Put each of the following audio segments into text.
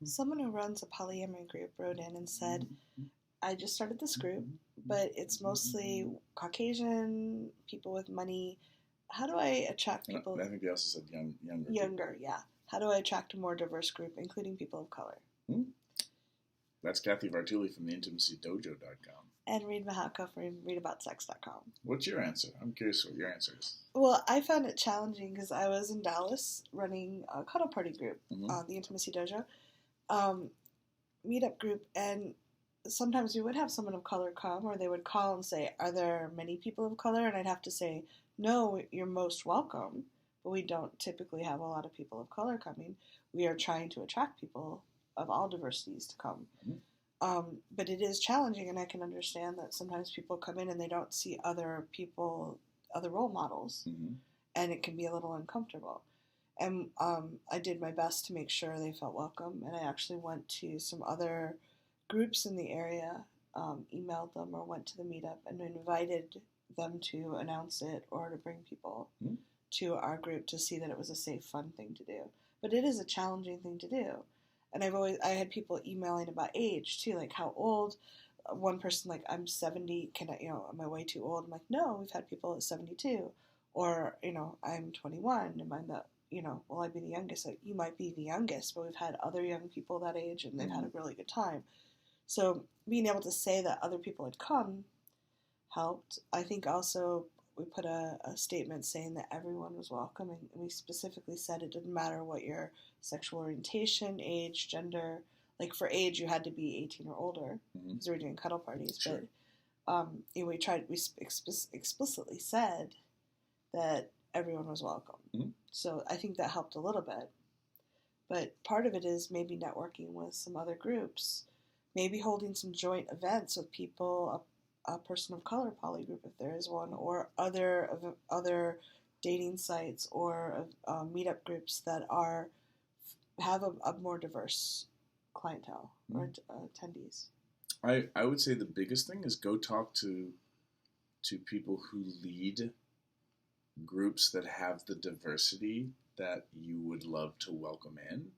Someone who runs a polyamory group wrote in and said, I just started this group, but it's mostly Caucasian, people with money. How do I attract people? I think they also said younger. Younger, yeah. How do I attract a more diverse group, including people of color? That's Cathy Vartuli from the IntimacyDojo.com. And Reid Mahaka from readaboutsex.com. What's your answer? I'm curious what your answer is. Well, I found it challenging because I was in Dallas running a cuddle party group, the Intimacy Dojo, meetup group, and sometimes we would have someone of color come, or they would call and say, are there many people of color? And I'd have to say, no, you're most welcome, but we don't typically have a lot of people of color coming. We are trying to attract people of all diversities to come. But it is challenging, and I can understand that sometimes people come in and they don't see other people, other role models, and it can be a little uncomfortable. And I did my best to make sure they felt welcome, and I actually went to some other groups in the area, emailed them or went to the meetup and invited them to announce it or to bring people to our group to see that it was a safe, fun thing to do. But it is a challenging thing to do. And I had people emailing about age too, like how old. One person, like, I'm 70, am I way too old? I'm like, no, we've had people at 72. Or, I'm 21, am I will I be the youngest? Like, you might be the youngest, but we've had other young people that age and they've had a really good time. So being able to say that other people had come helped. I think also we put a statement saying that everyone was welcome, and we specifically said it didn't matter what your sexual orientation, age, gender. Like for age, you had to be 18 or older because we were doing cuddle parties. Sure. But we explicitly said that everyone was welcome. So I think that helped a little bit. But part of it is maybe networking with some other groups, maybe holding some joint events with people, a person of color poly group if there is one, or other dating sites or meetup groups that have a more diverse clientele or attendees. I would say the biggest thing is go talk to people who lead groups that have the diversity that you would love to welcome in,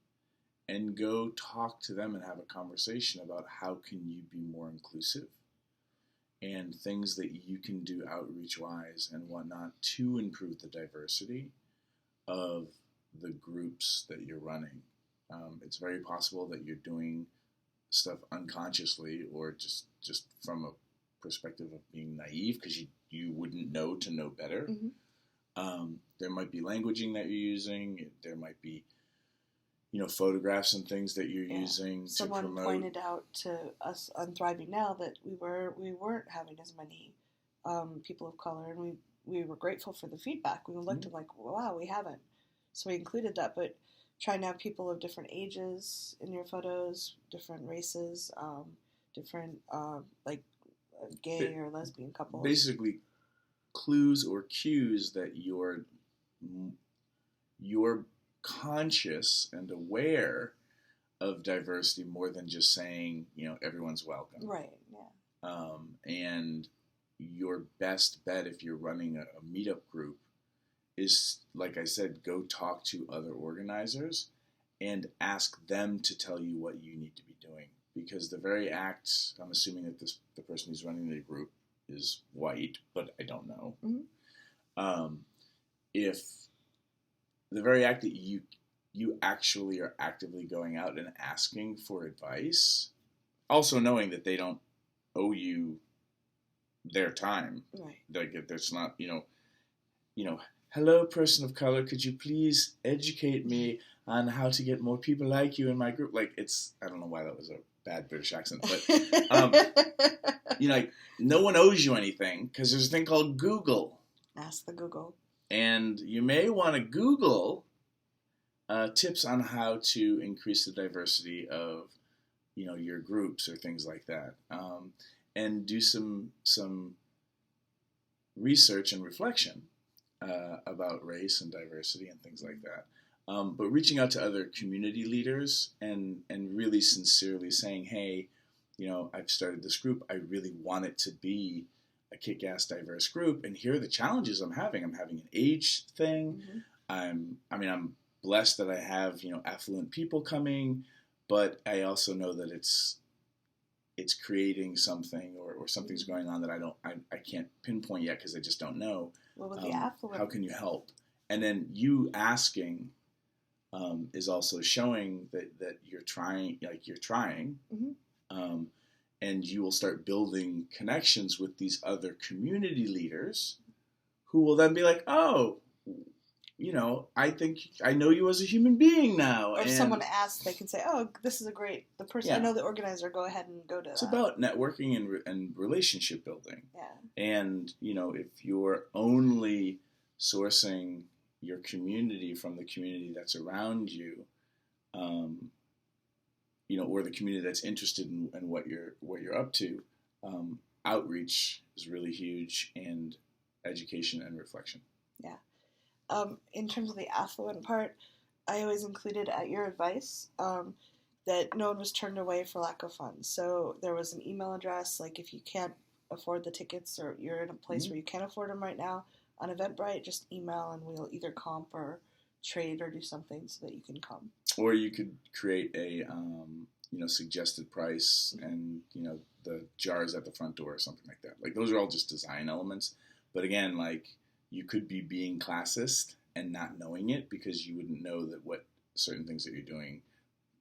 and go talk to them and have a conversation about how can you be more inclusive and things that you can do outreach-wise and whatnot to improve the diversity of the groups that you're running. It's very possible that you're doing stuff unconsciously or just from a perspective of being naive because you wouldn't know to know better. There might be languaging that you're using. There might be photographs and things that you're using to promote. Someone pointed out to us on Thriving Now that we weren't having as many people of color, and we were grateful for the feedback. We looked at like, wow, we haven't. So we included that, but trying to have people of different ages in your photos, different races, different like gay or lesbian couples. Basically, clues or cues that you're conscious and aware of diversity more than just saying, everyone's welcome. Right, yeah. And your best bet if you're running a meetup group is, like I said, go talk to other organizers and ask them to tell you what you need to be doing. Because the very act, I'm assuming that the person who's running the group is white, but I don't know. If the very act that you actually are actively going out and asking for advice, also knowing that they don't owe you their time. Right. Like there's not, hello, person of color, could you please educate me on how to get more people like you in my group? Like I don't know why that was a bad British accent, but no one owes you anything because there's a thing called Google. Ask the Google. And you may want to Google tips on how to increase the diversity of, your groups or things like that, and do some research and reflection about race and diversity and things like that. But reaching out to other community leaders and really sincerely saying, hey, I've started this group. I really want it to be a kick-ass diverse group, and here are the challenges I'm having. I'm having an age thing. I'm blessed that I have affluent people coming, but I also know that it's creating something, or something's going on that I can't pinpoint yet because I just don't know. Well, with the affluent, how can you help? And then you asking is also showing that you're trying, mm-hmm. And you will start building connections with these other community leaders who will then be like, oh, I think I know you as a human being now. Or if someone asks, they can say, oh, this is the person, I know the organizer, go ahead and go to It's about networking and relationship building. Yeah. And, if you're only sourcing your community from the community that's around you, or the community that's interested in what you're up to, outreach is really huge, and education and reflection. Yeah. In terms of the affluent part, I always included at your advice that no one was turned away for lack of funds. So there was an email address, like if you can't afford the tickets or you're in a place where you can't afford them right now, on Eventbrite, just email and we'll either comp or trade or do something so that you can come. Or you could create a suggested price and the jars at the front door or something like that. Like, those are all just design elements. But again, like, you could be being classist and not knowing it because you wouldn't know that what certain things that you're doing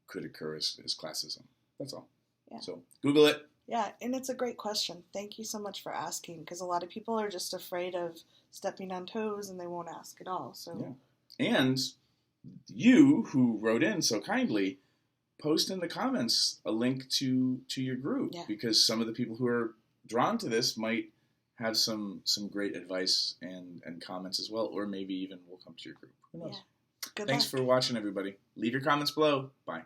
could occur as classism. That's all. Yeah. So Google it. Yeah, and it's a great question. Thank you so much for asking, because a lot of people are just afraid of stepping on toes and they won't ask at all. So yeah. And you, who wrote in so kindly, post in the comments a link to your group, because some of the people who are drawn to this might have some great advice and comments as well, or maybe even will come to your group. Who knows? Yeah. Good Thanks luck. for watching, everybody. Leave your comments below. Bye.